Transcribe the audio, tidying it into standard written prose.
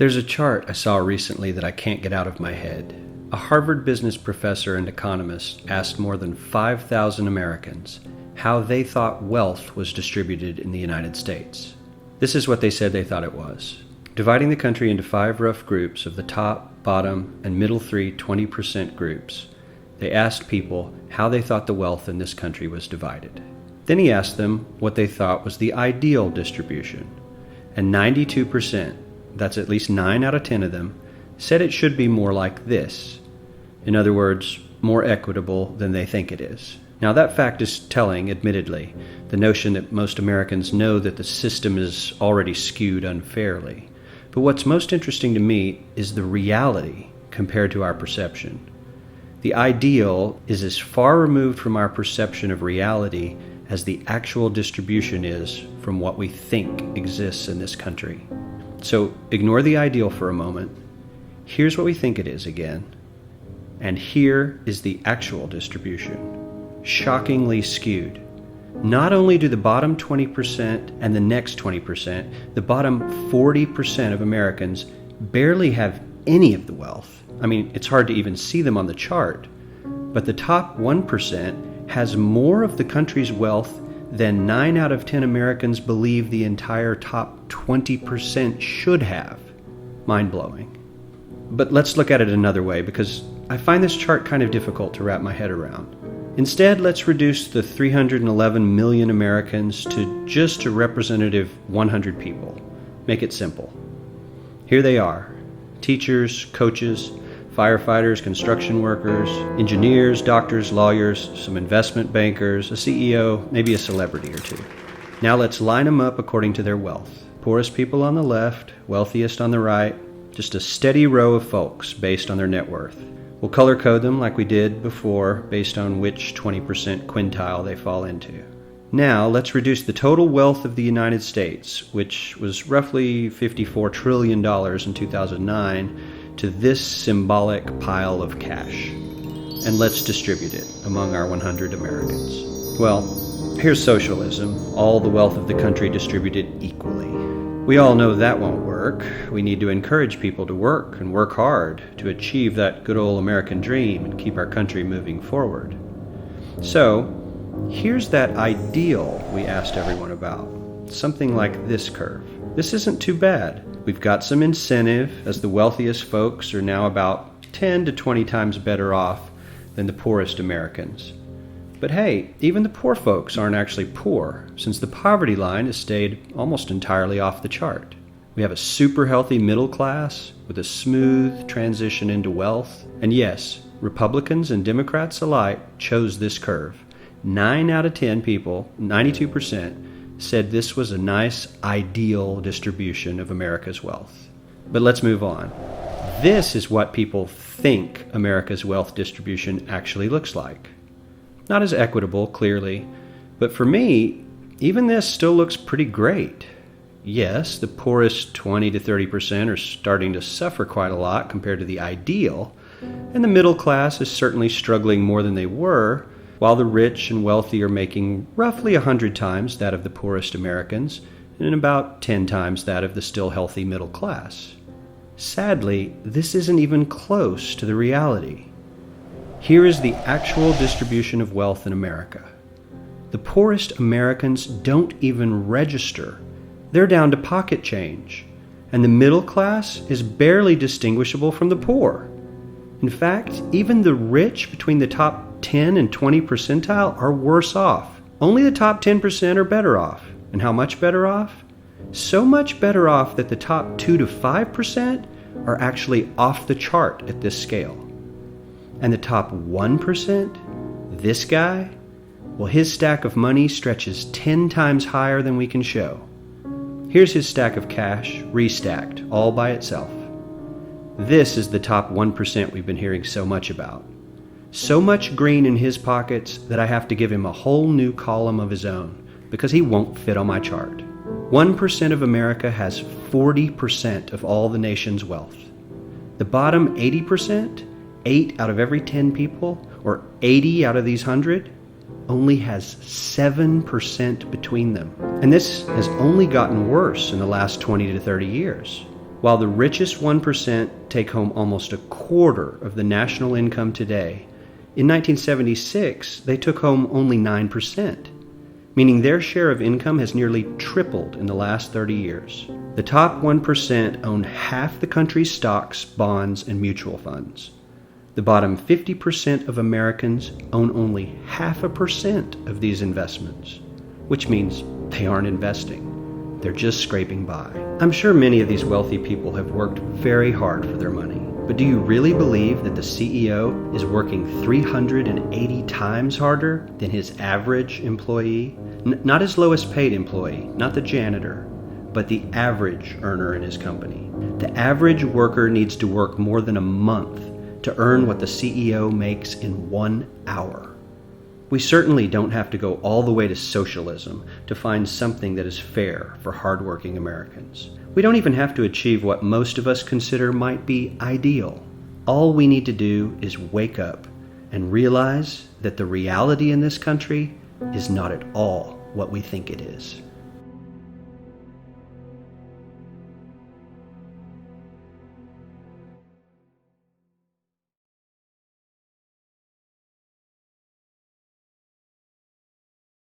There's a chart I saw recently that I can't get out of my head. A Harvard business professor and economist asked more than 5,000 Americans how they thought wealth was distributed in the United States. This is what they said they thought it was. Dividing the country into 5 rough groups of the top, bottom, and middle 3 20% groups, they asked people how they thought the wealth in this country was divided. Then he asked them what they thought was the ideal distribution. And 92%, that's at least 9 out of 10 of them, said it should be more like this. In other words, more equitable than they think it is. Now that fact is telling, admittedly, the notion that most Americans know that the system is already skewed unfairly. But what's most interesting to me is the reality compared to our perception. The ideal is as far removed from our perception of reality as the actual distribution is from what we think exists in this country. So ignore the ideal for a moment. Here's what we think it is again. And here is the actual distribution. Shockingly skewed. Not only do the bottom 20% and the next 20%, the bottom 40% of Americans barely have any of the wealth. I mean, it's hard to even see them on the chart. But the top 1% has more of the country's wealth than 9 out of 10 Americans believe the entire top 20% should have. Mind-blowing. But let's look at it another way, because I find this chart kind of difficult to wrap my head around. Instead, let's reduce the 311 million Americans to just a representative 100 people. Make it simple. Here they are: teachers, coaches, firefighters, construction workers, engineers, doctors, lawyers, some investment bankers, a CEO, maybe a celebrity or two. Now let's line them up according to their wealth. Poorest people on the left, wealthiest on the right, just a steady row of folks based on their net worth. We'll color code them like we did before based on which 20% quintile they fall into. Now let's reduce the total wealth of the United States, which was roughly $54 trillion in 2009, to this symbolic pile of cash. And let's distribute it among our 100 Americans. Well, here's socialism, all the wealth of the country distributed equally. We all know that won't work. We need to encourage people to work and work hard to achieve that good old American dream and keep our country moving forward. So, here's that ideal we asked everyone about. Something like this curve. This isn't too bad. We've got some incentive, as the wealthiest folks are now about 10 to 20 times better off than the poorest Americans. But hey, even the poor folks aren't actually poor, since the poverty line has stayed almost entirely off the chart. We have a super healthy middle class with a smooth transition into wealth. And yes, Republicans and Democrats alike chose this curve. 9 out of 10 people, 92%, said this was a nice, ideal distribution of America's wealth. But let's move on. This is what people think America's wealth distribution actually looks like. Not as equitable, clearly, but for me, even this still looks pretty great. Yes, the poorest 20 to 30% are starting to suffer quite a lot compared to the ideal, and the middle class is certainly struggling more than they were, while the rich and wealthy are making roughly 100 times that of the poorest Americans and about 10 times that of the still healthy middle class. Sadly, this isn't even close to the reality. Here is the actual distribution of wealth in America. The poorest Americans don't even register. They're down to pocket change, and the middle class is barely distinguishable from the poor. In fact, even the rich between the top 10 and 20 percentile are worse off. Only the top 10% are better off. And how much better off? So much better off that the top 2 to 5% are actually off the chart at this scale. And the top 1%, this guy, well, his stack of money stretches 10 times higher than we can show. Here's his stack of cash, restacked, all by itself. This is the top 1% we've been hearing so much about. So much green in his pockets that I have to give him a whole new column of his own, because he won't fit on my chart. 1% of America has 40% of all the nation's wealth. The bottom 80%, 8 out of every 10 people, or 80 out of these 100, only has 7% between them. And this has only gotten worse in the last 20 to 30 years. While the richest 1% take home almost a quarter of the national income today, in 1976 they took home only 9%, meaning their share of income has nearly tripled in the last 30 years. The top 1% own half the country's stocks, bonds, and mutual funds. The bottom 50% of Americans own only 0.5% of these investments, which means they aren't investing. They're just scraping by. I'm sure many of these wealthy people have worked very hard for their money, but do you really believe that the CEO is working 380 times harder than his average employee? Not his lowest paid employee, not the janitor, but the average earner in his company. The average worker needs to work more than a month to earn what the CEO makes in 1 hour. We certainly don't have to go all the way to socialism to find something that is fair for hardworking Americans. We don't even have to achieve what most of us consider might be ideal. All we need to do is wake up and realize that the reality in this country is not at all what we think it is.